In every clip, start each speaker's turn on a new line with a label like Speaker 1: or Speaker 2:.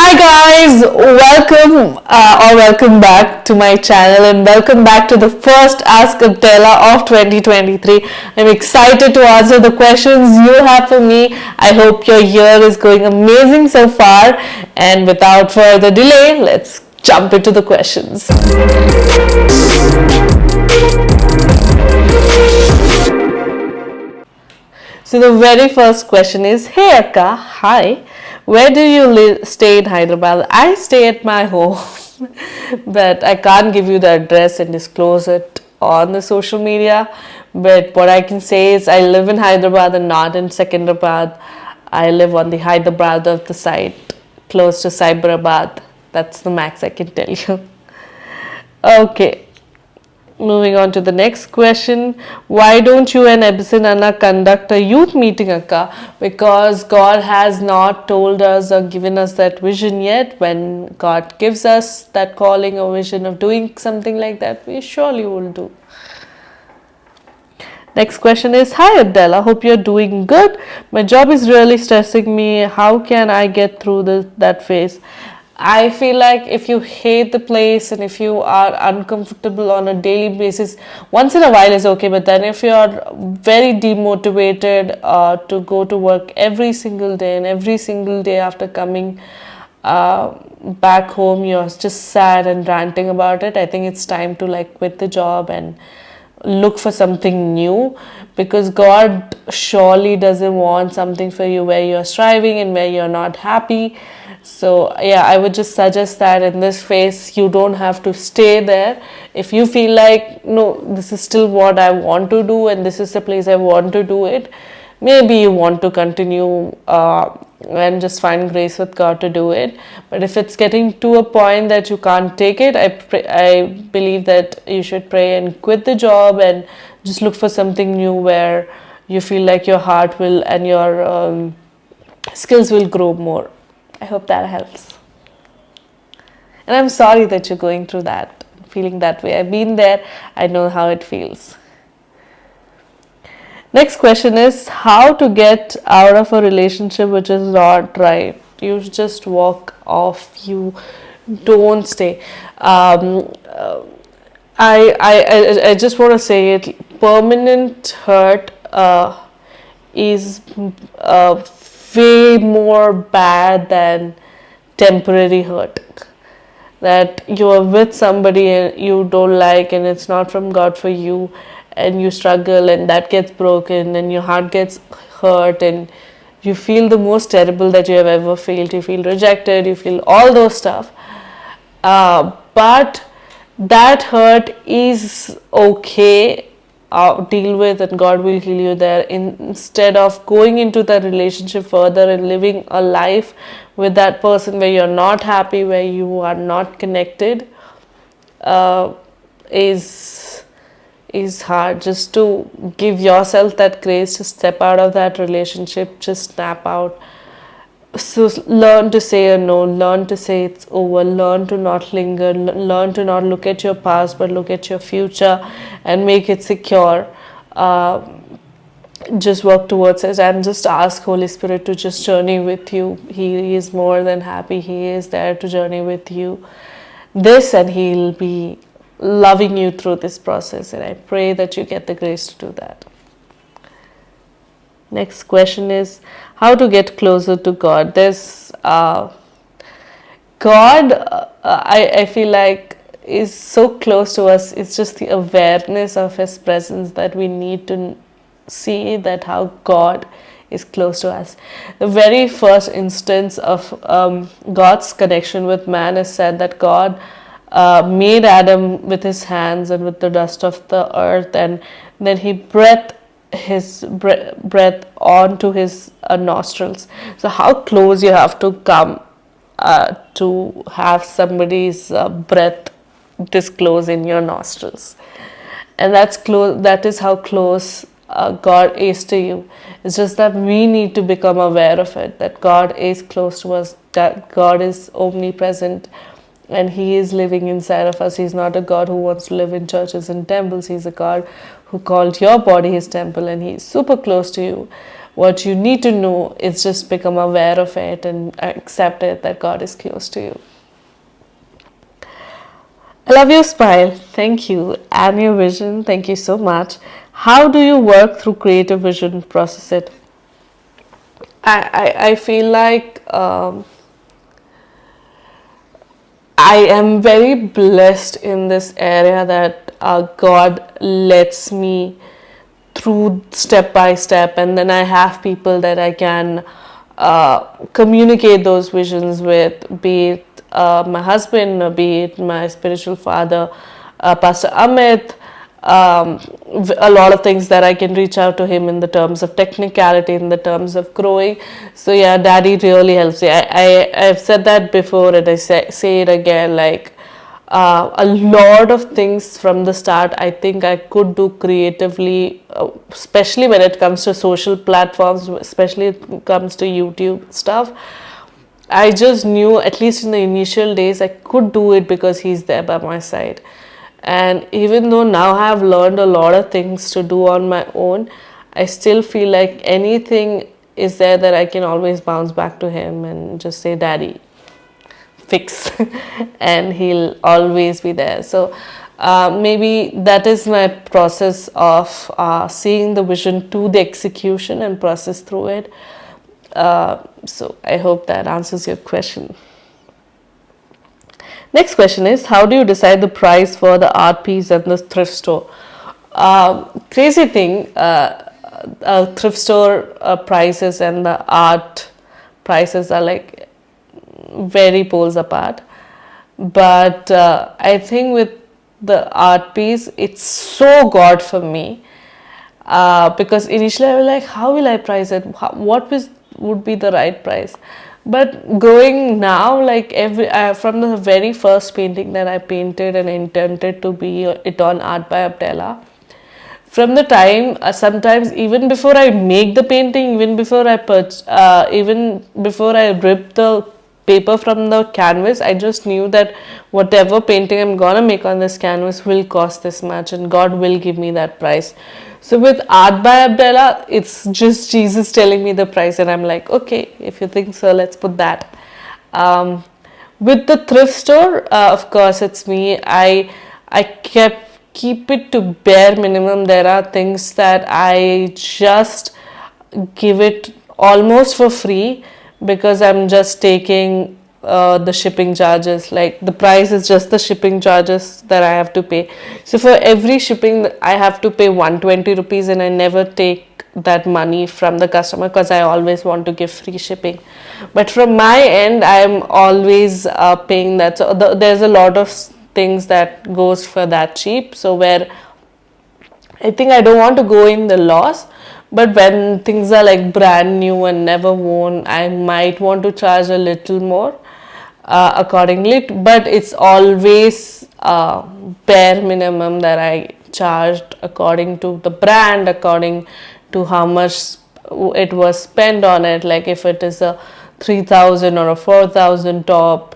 Speaker 1: Hi guys, welcome back to my channel and welcome back to the first Ask Abdela of 2023. I'm excited to answer the questions you have for me. I hope your year is going amazing so far, and without further delay, let's jump into the questions. So the very first question is, hey Akka, hi, where do you stay in Hyderabad? I stay at my home, but I can't give you the address and disclose it on the social media. But what I can say is I live in Hyderabad and not in Secunderabad. I live on the Hyderabad of the side, close to Cyberabad. That's the max I can tell you. Okay. Moving on to the next question. Why don't you and Ebsen Anna conduct a youth meeting, Akka? Because God has not told us or given us that vision yet. When God gives us that calling or vision of doing something like that, we surely will do. Next question is, hi Abdela, hope you're doing good. My job is really stressing me. How can I get through that phase? I feel like if you hate the place and if you are uncomfortable on a daily basis, once in a while is okay, but then if you are very demotivated to go to work every single day, and every single day after coming back home you're just sad and ranting about it, I think it's time to like quit the job and look for something new, because God surely doesn't want something for you where you're striving and where you're not happy. So yeah, I would just suggest that in this phase you don't have to stay there. If you feel like, no, this is still what I want to do and this is the place I want to do it, maybe you want to continue and just find grace with God to do it. But if it's getting to a point that you can't take it, I believe that you should pray and quit the job and just look for something new where you feel like your heart will and your skills will grow more. I hope that helps. And I'm sorry that you're going through that, feeling that way. I've been there, I know how it feels. Next question is, how to get out of a relationship which is not right. You just walk off, you don't stay. I just want to say it, permanent hurt is way more bad than temporary hurt. That you are with somebody and you don't like and it's not from God for you, and you struggle and that gets broken and your heart gets hurt and you feel the most terrible that you have ever felt. You feel rejected, you feel all those stuff. But that hurt is okay, deal with, and God will heal you there, instead of going into that relationship further and living a life with that person where you're not happy, where you are not connected. Is hard. Just to give yourself that grace to step out of that relationship, just snap out. So learn to say a no, learn to say it's over, learn to not linger, learn to not look at your past but look at your future and make it secure. Just work towards it and just ask Holy Spirit to just journey with you. He is more than happy. He is there to journey with you this, and He'll be loving you through this process, and I pray that you get the grace to do that. Next question is, how to get closer to God. There's God, I feel like, is so close to us. It's just the awareness of His presence that we need to see, that how God is close to us. The very first instance of God's connection with man is said that God made Adam with His hands and with the dust of the earth, and then He breathed His breath onto His nostrils. So how close you have to come to have somebody's breath this close in your nostrils, and that's close. That is how close God is to you. It's just that we need to become aware of it, that God is close to us, that God is omnipresent and He is living inside of us. He's not a God who wants to live in churches and temples. He's a God who called your body His temple, and He's super close to you. What you need to know is just become aware of it and accept it that God is close to you. I love your smile. Thank you. And your vision. Thank you so much. How do you work through creative vision, process it? I feel like I am very blessed in this area that God lets me through step by step, and then I have people that I can communicate those visions with, be it my husband, or be it my spiritual father, Pastor Amit. A lot of things that I can reach out to him in the terms of technicality, in the terms of growing. So yeah, Daddy really helps me. I've said that before, and I say it again. Like a lot of things from the start, I think I could do creatively, especially when it comes to social platforms, especially when it comes to YouTube stuff. I just knew, at least in the initial days, I could do it because he's there by my side. And even though now I have learned a lot of things to do on my own, I still feel like anything is there that I can always bounce back to him and just say, Daddy, fix. And he'll always be there. So maybe that is my process of seeing the vision to the execution and process through it. So I hope that answers your question. Next question is, how do you decide the price for the art piece at the thrift store? Crazy thing, thrift store prices and the art prices are like very poles apart. But I think with the art piece, it's so God for me. Because initially I was like, how will I price it? What would be the right price? But growing now, like from the very first painting that I painted and intended to be it on Art by Abdela, from the time sometimes even before I make the painting, even before I rip the paper from the canvas, I just knew that whatever painting I'm gonna make on this canvas will cost this much, and God will give me that price. So with Art by Abdela, it's just Jesus telling me the price, and I'm like, okay, if you think so, let's put that. With the thrift store, of course, it's me. I keep it to bare minimum. There are things that I just give it almost for free because I'm just taking the shipping charges. Like the price is just the shipping charges that I have to pay. So for every shipping I have to pay 120 rupees, and I never take that money from the customer because I always want to give free shipping. But from my end, I'm always paying that. So there's a lot of things that goes for that cheap. So where I think I don't want to go in the loss. But when things are like brand new and never worn, I might want to charge a little more accordingly. But it's always bare minimum that I charged according to the brand, according to how much it was spent on it. Like if it is a 3,000 or a 4,000 top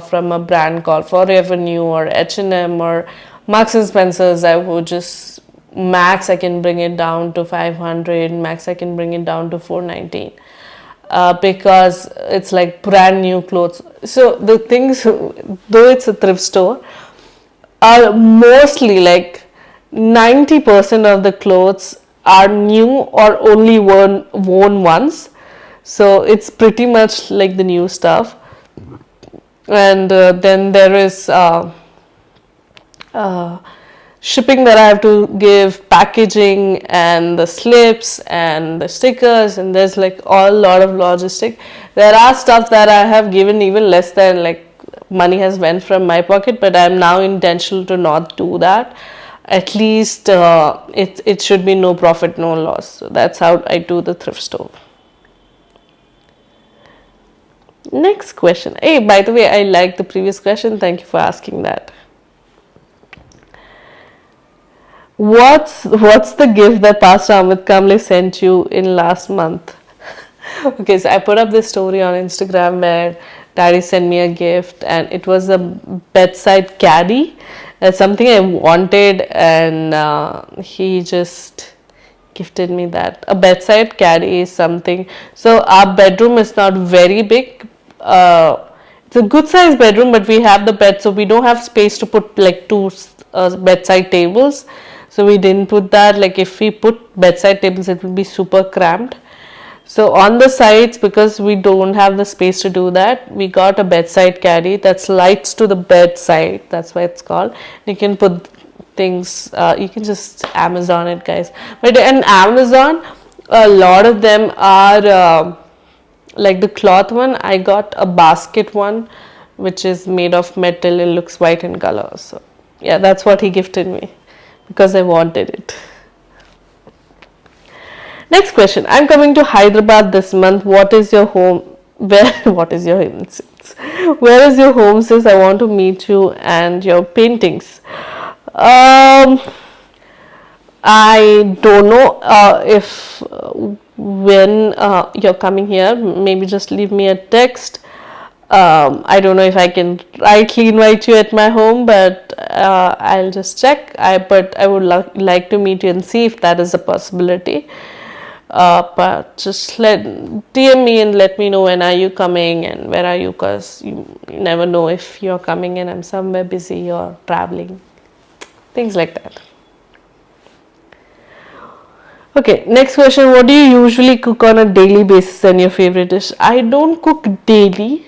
Speaker 1: from a brand called Forever New or H&M or Marks and Spencer's, I would just max I can bring it down to 500, max I can bring it down to 419 because it's like brand new clothes. So the things, though it's a thrift store, are mostly like 90% of the clothes are new or only worn once. So it's pretty much like the new stuff. And then there is shipping that I have to give, packaging and the slips and the stickers, and there's like a lot of logistic. There are stuff that I have given even less than like money has went from my pocket, but I'm now intentional to not do that. At least it should be no profit, no loss. So that's how I do the thrift store. Next question. Hey, by the way, I liked the previous question. Thank you for asking that. What's the gift that Pastor Amit Kamble sent you in last month? Okay, so I put up this story on Instagram where Daddy sent me a gift, and it was a bedside caddy. That's something I wanted, and he just gifted me that. A bedside caddy is something. So our bedroom is not very big. It's a good sized bedroom, but we have the bed, so we don't have space to put like two bedside tables. So we didn't put that. Like if we put bedside tables, it will be super cramped. So on the sides, because we don't have the space to do that, we got a bedside caddy that slides to the bedside. That's why it's called. You can put things. You can just Amazon it, guys. But in Amazon, a lot of them are like the cloth one. I got a basket one, which is made of metal. It looks white in color. So yeah, that's what he gifted me because I wanted it. Next question. I'm coming to Hyderabad this month. What is your home? Where? What is your home? Where is your home? Sis, I want to meet you and your paintings. I don't know if when you're coming here. Maybe just leave me a text. I don't know if I can rightly invite you at my home, but I'll just check. But I would like to meet you and see if that is a possibility. But just DM me and let me know when are you coming and where are you, because you never know if you're coming and I'm somewhere busy or traveling, things like that. Okay, next question. What do you usually cook on a daily basis and your favorite dish? I don't cook daily.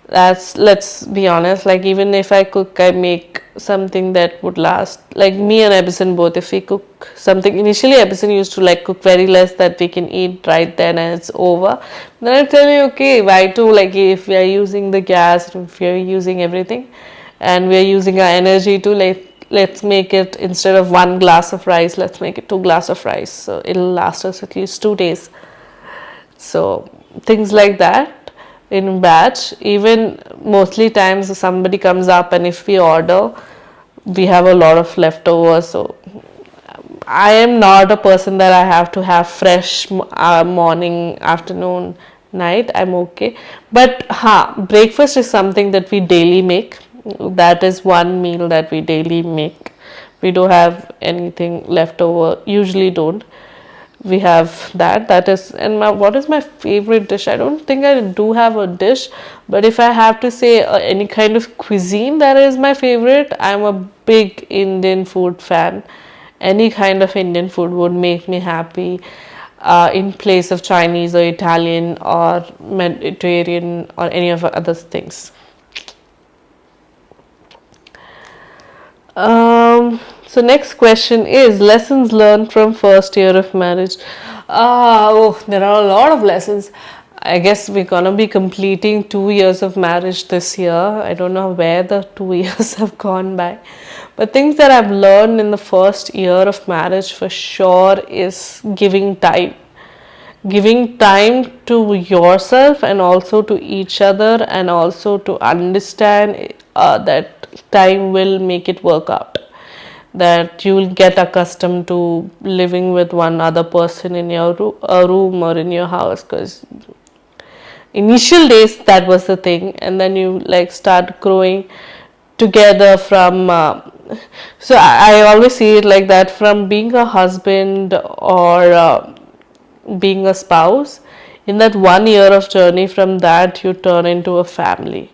Speaker 1: Let's be honest, like even if I cook, I make something that would last. Like me and Ebison both, if we cook something, initially Ebison used to like cook very less that we can eat right then and it's over. Then I tell you, okay, why to, like if we are using the gas, if we are using everything and we are using our energy to, like, let's make it, instead of 1 glass of rice, let's make it 2 glass of rice, so it'll last us at least 2 days. So things like that in batch. Even mostly times somebody comes up and if we order, we have a lot of leftovers. So I am not a person that I have to have fresh morning, afternoon, night. I'm okay, but breakfast is something that we daily make. That is one meal that we daily make. We don't have anything left over, usually don't. We have that is. And what is my favorite dish? I don't think I do have a dish, but if I have to say any kind of cuisine that is my favorite, I'm a big Indian food fan. Any kind of Indian food would make me happy, in place of Chinese or Italian or Mediterranean or any of other things. So next question is lessons learned from first year of marriage. There are a lot of lessons. I guess we're gonna be completing 2 years of marriage this year. I don't know where the 2 years have gone by, but things that I've learned in the first year of marriage for sure is giving time. Giving time to yourself and also to each other, and also to understand that time will make it work out, that you will get accustomed to living with one other person in your room or in your house, because initial days that was the thing, and then you like start growing together from so I always see it like that, from being a husband or being a spouse. In that 1 year of journey, from that you turn into a family.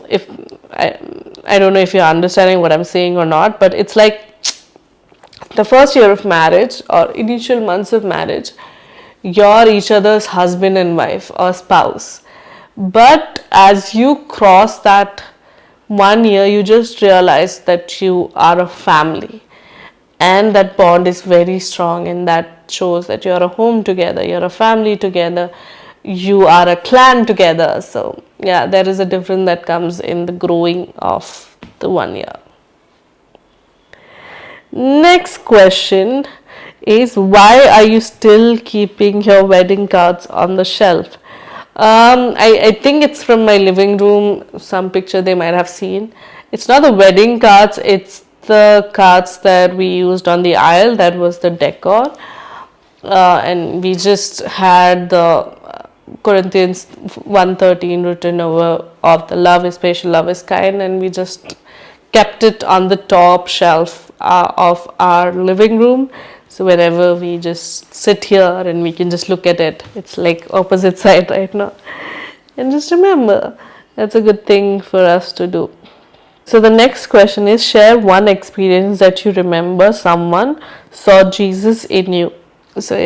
Speaker 1: If I don't know if you're understanding what I'm saying or not, but it's like the first year of marriage or initial months of marriage, you're each other's husband and wife or spouse. But as you cross that 1 year, you just realize that you are a family, and that bond is very strong, and that shows that you're a home together, you're a family together, you are a clan together. So yeah, there is a difference that comes in the growing of the 1 year. Next question is, why are you still keeping your wedding cards on the shelf? I think it's from my living room, some picture they might have seen. It's not the wedding cards, it's the cards that we used on the aisle. That was the decor, and we just had the Corinthians 1:13 written over, of the love is patient, love is kind, and we just kept it on the top shelf of our living room. So whenever we just sit here and we can just look at it, it's like opposite side right now. And just remember, that's a good thing for us to do. So the next question is, share one experience that you remember someone saw Jesus in you. So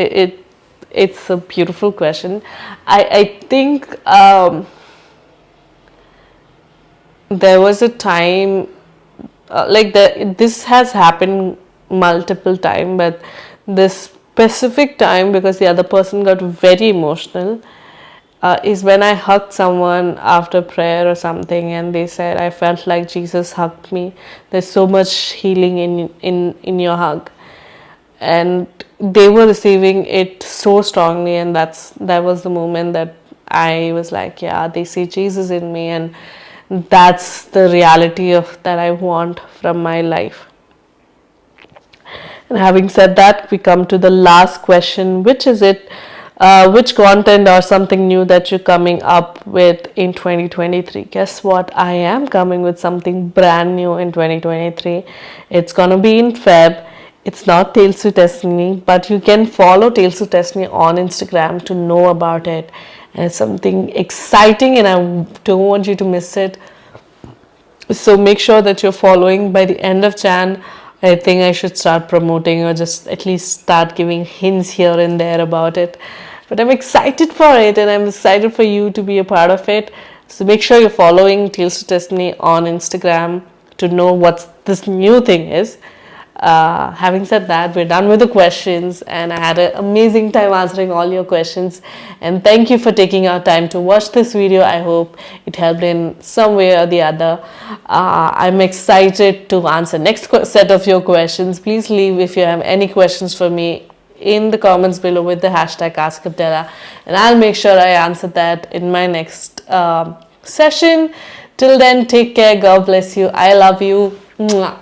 Speaker 1: it's a beautiful question. I think there was a time this has happened multiple time, but this specific time, because the other person got very emotional, is when I hugged someone after prayer or something, and they said, I felt like Jesus hugged me. There's so much healing in your hug. And they were receiving it so strongly, and that was the moment that I was like, yeah, they see Jesus in me, and that's the reality of that I want from my life. And having said that, we come to the last question, which is which content or something new that you're coming up with in 2023? Guess what? I am coming with something brand new in 2023. It's gonna be in Feb. It's not Tales to Destiny, but you can follow Tales to Destiny on Instagram to know about it. And it's something exciting, and I don't want you to miss it. So make sure that you're following. By the end of Jan, I think I should start promoting, or just at least start giving hints here and there about it. But I'm excited for it, and I'm excited for you to be a part of it. So make sure you're following Tales to Destiny on Instagram to know what this new thing is. Having said that, we're done with the questions, and I had an amazing time answering all your questions. And thank you for taking our time to watch this video. I hope it helped in some way or the other. I'm excited to answer next set of your questions. Please leave if you have any questions for me in the comments below with the hashtag AskAbdela, and I'll make sure I answer that in my next session. Till then, take care. God bless you. I love you. Mwah.